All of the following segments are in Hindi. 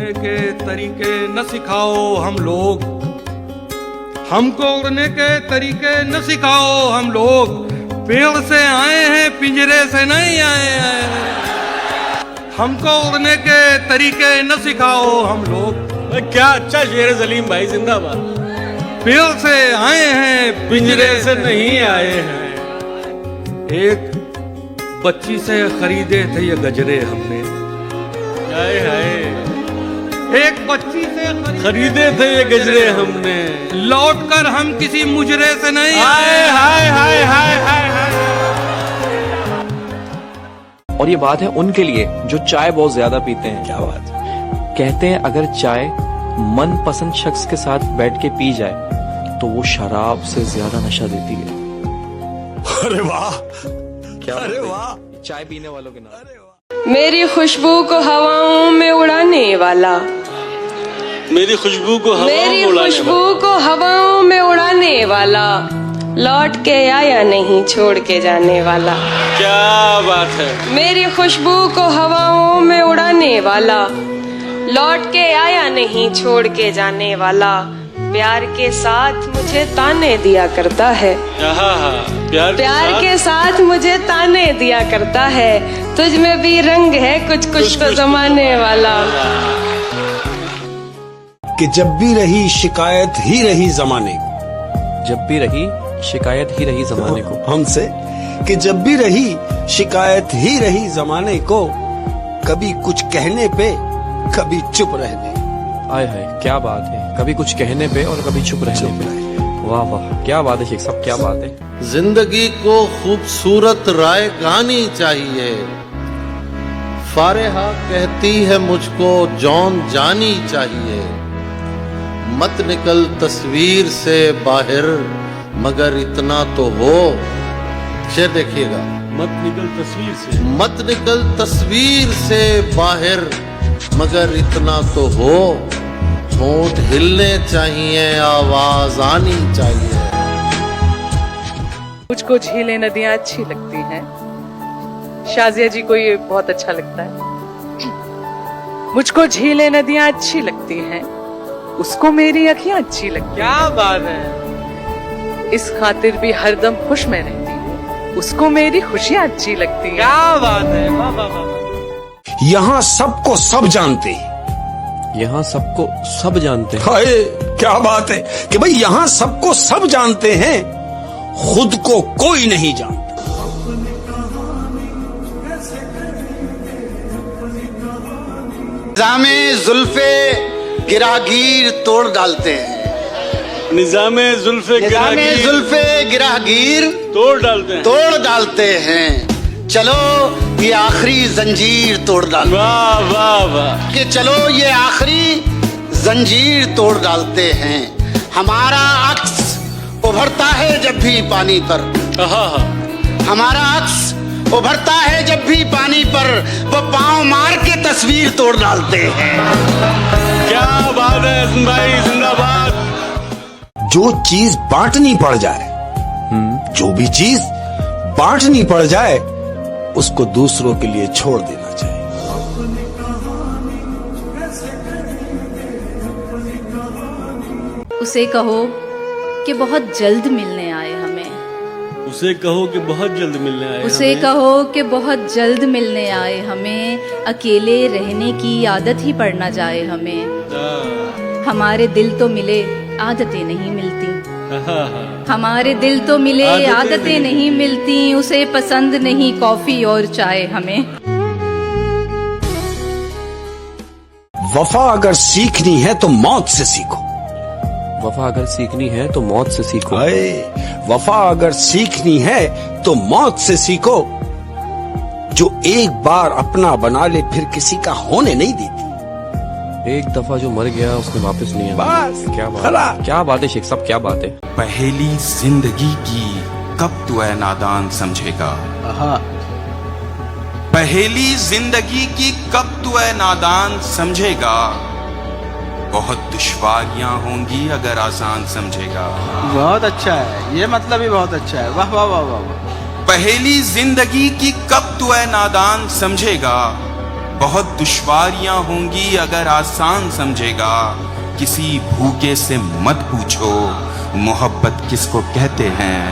उड़ने के तरीके न सिखाओ हम लोग, हमको उड़ने के तरीके न सिखाओ हम लोग, पेड़ से आए हैं पिंजरे से नहीं आए हैं। हमको उड़ने के तरीके न सिखाओ हम लोग। क्या अच्छा शेर है सलीम भाई, जिंदाबाद। पेड़ से आए हैं पिंजरे से नहीं आए हैं। एक बच्ची से खरीदे थे ये गजरे हमने, हाय हाय, एक बच्ची से खरीदे थे ये गजरे हमने, लौट कर हम किसी मुजरे से नहीं हाय हाय हाय हाय हाय हाय। और ये बात है उनके लिए जो चाय बहुत ज्यादा पीते हैं। क्या बात है। कहते हैं अगर चाय मनपसंद शख्स के साथ बैठ के पी जाए तो वो शराब से ज्यादा नशा देती है। अरे वाह, क्या अरे वाह, चाय पीने वालों के नाम। मेरी खुशबू को हवाओं में उड़ाने वाला, मेरी खुशबू को मेरी खुशबू को हवाओं में उड़ाने वाला, लौट के आया नहीं छोड़ के जाने वाला। क्या बात है। मेरी खुशबू को हवाओं में उड़ाने वाला, लौट के आया नहीं छोड़ के जाने वाला, प्यार के साथ मुझे ताने दिया करता है, प्यार के साथ मुझे ताने दिया करता है, तुझ में भी रंग है कुछ कुछ तो जमाने वाला। कि जब भी रही शिकायत ही रही जमाने को, जब भी रही शिकायत ही रही जमाने को हमसे, कि जब भी रही शिकायत ही रही जमाने को, कभी कुछ कहने पे कभी चुप रहने। आय हाय, क्या बात है। कभी कुछ कहने पे और कभी चुप रहने पे। वाह वाह, क्या बात है शेख साहब, क्या बात है। जिंदगी को खूबसूरत राय कहानी चाहिए, फारेहा कहती है मुझको जौन जानी चाहिए, मत निकल तस्वीर से बाहर मगर इतना तो हो। शेर देखिएगा, मत निकल तस्वीर से, मत निकल तस्वीर से बाहर मगर इतना तो हो, होंठ हिलने चाहिए आवाज आनी चाहिए। मुझको झीलें नदियां अच्छी लगती हैं, शाजिया जी को ये बहुत अच्छा लगता है। मुझको झीलें नदियां अच्छी लगती हैं, उसको मेरी अखियां अच्छी लगती। क्या बात है। इस खातिर भी हरदम खुश में रहती हूँ, उसको मेरी खुशियां अच्छी लगती हैं। क्या बात है। वाह वाह वाह। यहाँ सबको सब जानते हैं। यहाँ सबको सब जानते हैं। हाय, क्या बात है कि भाई यहाँ सबको सब जानते हैं, खुद को कोई नहीं जानता। निज़ामे जुल्फे गिरागीर तोड़ डालते हैं, निज़ामे जुल्फे गिरागीर तोड़ डालते हैं। चलो ये आखिरी जंजीर तोड़ डालते, वाह वाह वाह, कि चलो ये आखिरी जंजीर तोड़ डालते हैं। हमारा अक्स उभरता है जब भी पानी पर, हमारा अक्स उभरता है जब भी पानी पर, वो पांव मार के तस्वीर तोड़ डालते हैं। क्या बात है भाई, जिंदाबाद। जो चीज बांटनी पड़ जाए, जो भी चीज बांटनी पड़ जाए, उसको दूसरों के लिए छोड़ देना चाहिए। उसे कहो कि बहुत जल्द मिलने आए हमें, उसे कहो कि बहुत जल्द मिलने आए, उसे कहो कि बहुत जल्द मिलने आए हमें, अकेले रहने की आदत ही पड़ ना जाए हमें। हमारे दिल तो मिले आदतें नहीं मिलती, हमारे दिल तो मिले आदतें नहीं मिलती, उसे पसंद नहीं कॉफी और चाय हमें। वफा अगर सीखनी है तो मौत से सीखो, वफा अगर सीखनी है तो मौत से सीखो। वफा अगर सीखनी है तो मौत से सीखो, जो एक बार अपना बना ले फिर किसी का होने नहीं देती। एक दफा जो मर गया उसने वापस नहीं आया। बस, क्या बात है शेख साहब, क्या बात है। पहेली जिंदगी की कब तू है नादान समझेगा, पहेली जिंदगी की कब तू है नादान समझेगा, बहुत दुश्वारियां होंगी अगर आसान समझेगा। बहुत अच्छा है, ये मतलब ही बहुत अच्छा है। वाह वाह वाह वाह। पहेली जिंदगी की कब तू है नादान समझेगा, बहुत दुश्वारियां होंगी अगर आसान समझेगा। किसी भूखे से मत पूछो मोहब्बत किसको कहते हैं।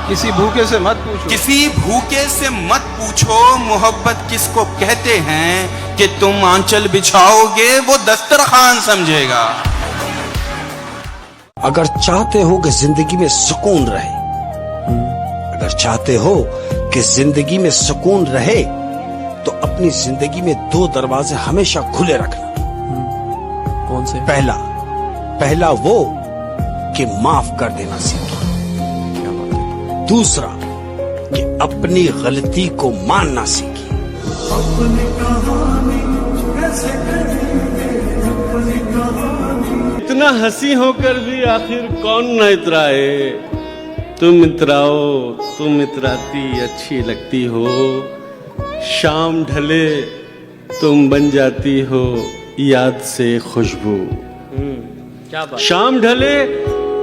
किसी भूखे से मत पूछो, किसी भूखे से मत पूछो मोहब्बत किसको कहते हैं कि तुम आंचल बिछाओगे वो दस्तरखान समझेगा। अगर चाहते हो कि जिंदगी में सुकून रहे, अगर चाहते हो कि जिंदगी में सुकून रहे, तो अपनी जिंदगी में 2 दरवाजे हमेशा खुले रखना। कौन से? पहला वो कि माफ कर देना सीखो। दूसरा कि अपनी गलती को मानना सीखिए। इतना हंसी होकर भी आखिर कौन न इतराए। तुम इतराओ, तुम इतराती अच्छी लगती हो। शाम ढले तुम बन जाती हो याद से खुशबू। क्या बात? शाम ढले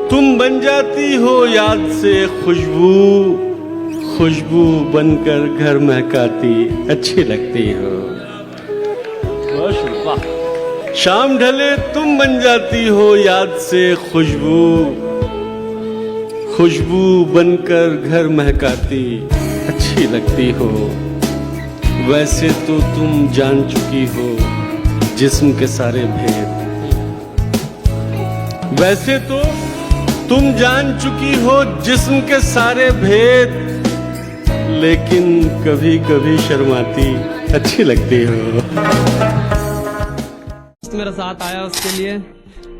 तुम बन जाती हो याद से खुशबू, खुशबू बनकर घर महकाती अच्छी लगती हो। वाह। शाम ढले तुम बन जाती हो याद से खुशबू, खुशबू बनकर घर महकाती अच्छी लगती हो। वैसे तो तुम जान चुकी हो जिस्म के सारे भेद। वैसे तो तुम जान चुकी हो जिस्म के सारे भेद, लेकिन कभी कभी शर्माती अच्छी लगती हो। मेरा साथ आया उसके लिए।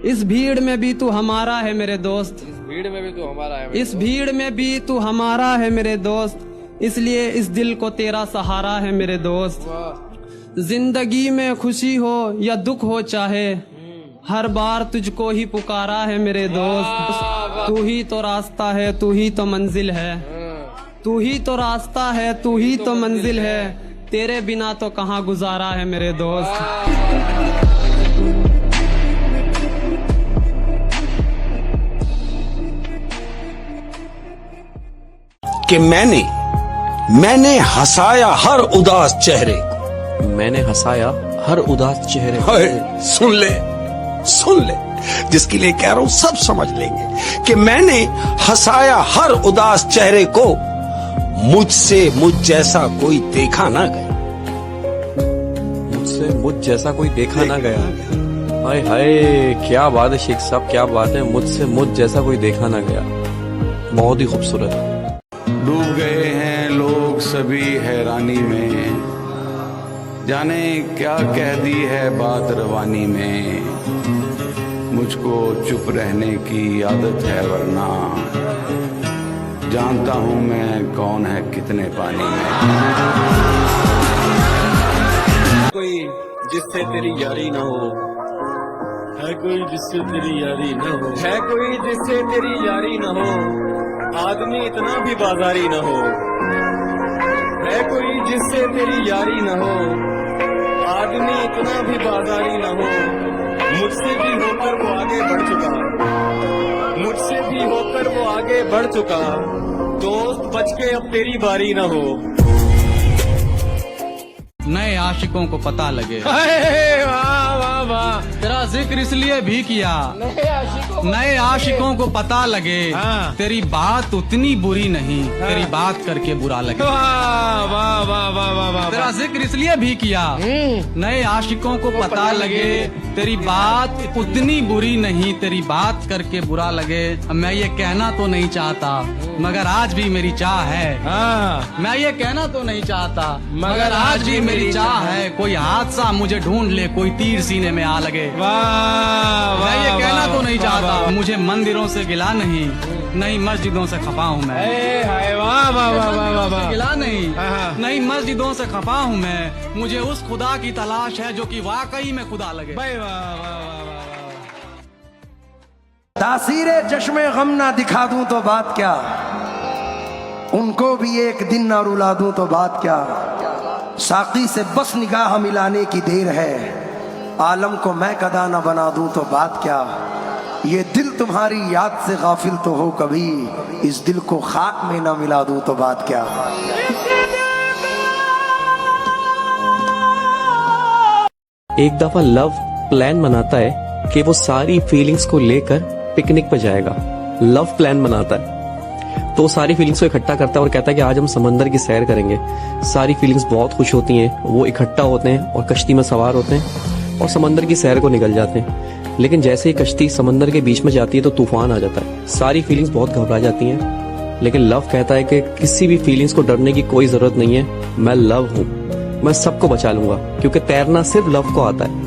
इस भीड़ में भी तू हमारा है मेरे दोस्त, इस भीड़ में भी तू हमारा है, इस भीड़ में भी तू हमारा है मेरे दोस्त, इसलिए इस दिल को तेरा सहारा है मेरे दोस्त। जिंदगी में खुशी हो या दुख हो चाहे, हर बार तुझको ही पुकारा है मेरे दोस्त। तू ही तो रास्ता है, तू ही तो मंजिल है, तू ही तो रास्ता है, तू ही तो मंजिल है, तेरे बिना तो कहाँ गुजारा है मेरे दोस्त। कि मैंने हंसाया हर उदास चेहरे को। मैंने हंसाया हर उदास चेहरे को। सुन ले, जिसके लिए कह रहा हूं सब समझ लेंगे कि मैंने हंसाया हर उदास चेहरे को, मुझसे मुझ जैसा कोई देखा ना गया। मुझसे मुझ जैसा कोई देखा ना गया। हाय हाय, क्या बात है शेख साहब, क्या बात है। मुझसे मुझ जैसा कोई देखा ना गया, बहुत ही खूबसूरत। डूब गए हैं लोग सभी हैरानी में, जाने क्या कह दी है बात रवानी में। मुझको चुप रहने की आदत है वरना जानता हूं मैं कौन है कितने पानी में। कोई जिससे तेरी यारी ना हो, है कोई जिससे तेरी यारी ना हो, है कोई जिससे तेरी यारी ना हो, आदमी इतना भी बाजारी ना हो, है कोई जिससे तेरी यारी ना हो, आदमी इतना भी बाजारी ना हो। मुझसे भी होकर वो आगे बढ़ चुका, मुझसे भी होकर वो आगे बढ़ चुका, दोस्त बच के अब तेरी बारी ना हो। नए आशिकों को पता लगे। वाह वाह वाह, तेरा जिक्र इसलिए भी किया नए आशिकों को पता लगे। तेरी बात उतनी बुरी नहीं, तेरी बात करके बुरा लगे। वाह वाह वाह वाह वाह, तेरा जिक्र इसलिए भी किया नए आशिकों को पता लगे। तेरी बात उतनी बुरी नहीं, तेरी बात करके बुरा लगे। मैं ये कहना तो नहीं चाहता मगर आज भी मेरी चाह है। मैं ये कहना तो नहीं चाहता मगर आज भी मेरी चाह है। कोई हादसा मुझे ढूंढ ले, कोई तीर सीने में आ लगे। मैं ये कहना तो नहीं चाहता, मुझे मंदिरों से गिला नहीं, नई मस्जिदों से खफा हूँ मैं। गिला नहीं मस्जिदों से खफा हूँ मैं। मुझे उस खुदा की तलाश है जो कि वाकई में खुदा लगे। तासीरे चश्मे गम ना दिखा दूं तो बात क्या, उनको भी एक दिन ना रुला दूं तो बात क्या। साकी से बस निगाह मिलाने की देर है, आलम को मैं कदा ना बना दूं तो बात क्या। ये दिल तुम्हारी याद से गाफिल तो हो कभी, इस दिल को खाक में ना मिला दूं तो बात क्या। एक दफा लव प्लान बनाता है कि वो सारी फीलिंग्स को लेकर पिकनिक पर जाएगा। लव प्लान बनाता है तो सारी फीलिंग्स को इकट्ठा करता है और कहता है कि आज हम समंदर की सैर करेंगे। सारी फीलिंग्स बहुत खुश होती हैं, वो इकट्ठा होते हैं और कश्ती में सवार होते हैं और समंदर की सैर को निकल जाते हैं। लेकिन जैसे ही कश्ती समंदर के बीच में जाती है तो तूफान आ जाता है। सारी फीलिंग्स बहुत घबरा जाती हैं, लेकिन लव कहता है कि किसी भी फीलिंग्स को डरने की कोई जरूरत नहीं है, मैं लव हूँ, मैं सबको बचा लूंगा, क्योंकि तैरना सिर्फ लव को आता है।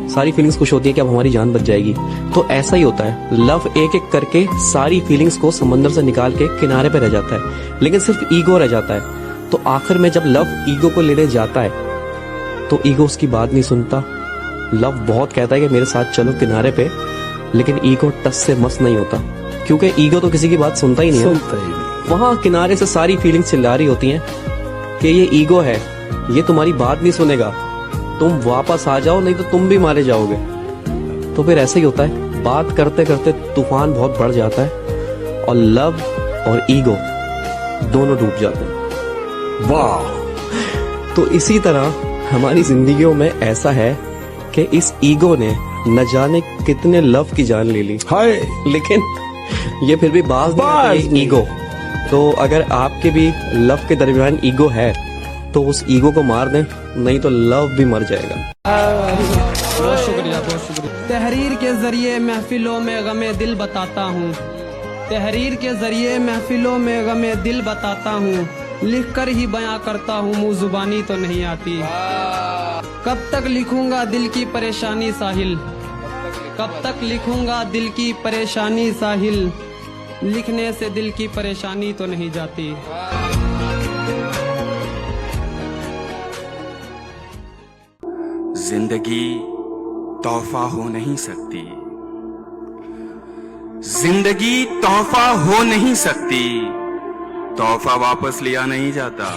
सारी फीलिंग्स खुश होती है कि अब हमारी जान बच जाएगी। तो ऐसा ही होता है, लव एक एक करके सारी फीलिंग्स को समंदर से निकाल के किनारे पे रह जाता है, लेकिन सिर्फ ईगो रह जाता है। तो आखिर में जब लव ईगो को लेने जाता है तो ईगो उसकी बात नहीं सुनता। लव बहुत कहता है कि मेरे साथ चलो किनारे पे, लेकिन ईगो टस से मस नहीं होता, क्योंकि ईगो तो किसी की बात सुनता ही नहीं है। वहां किनारे से सारी फीलिंग्स चिल्ला रही होती हैं कि ये ईगो है, ये तुम्हारी बात नहीं सुनेगा, तुम वापस आ जाओ नहीं तो तुम भी मारे जाओगे। तो फिर ऐसा ही होता है, बात करते करते तूफान बहुत बढ़ जाता है और लव और ईगो दोनों डूब जाते हैं। वाह! तो इसी तरह हमारी जिंदगियों में ऐसा है कि इस ईगो ने न जाने कितने लव की जान ले ली, लेकिन ये फिर भी बाज नहीं ईगो। तो अगर आपके भी लव के दरमियान ईगो है तो उस ईगो को मार दें, नहीं तो लव भी मर जाएगा। बहुत शुक्रिया, बहुत शुक्रिया। तहरीर के जरिए महफिलों में गमे दिल बताता हूँ, तहरीर के जरिए महफिलों में गमे दिल बताता हूँ, लिख कर ही बयां करता हूँ, मुँह जुबानी तो नहीं आती। कब तक लिखूंगा दिल की परेशानी साहिल, कब तक लिखूंगा दिल की परेशानी साहिल, लिखने से दिल की परेशानी तो नहीं जाती। जिंदगी तोहफा हो नहीं सकती, जिंदगी तोहफा हो नहीं सकती, तोहफा वापस लिया नहीं जाता।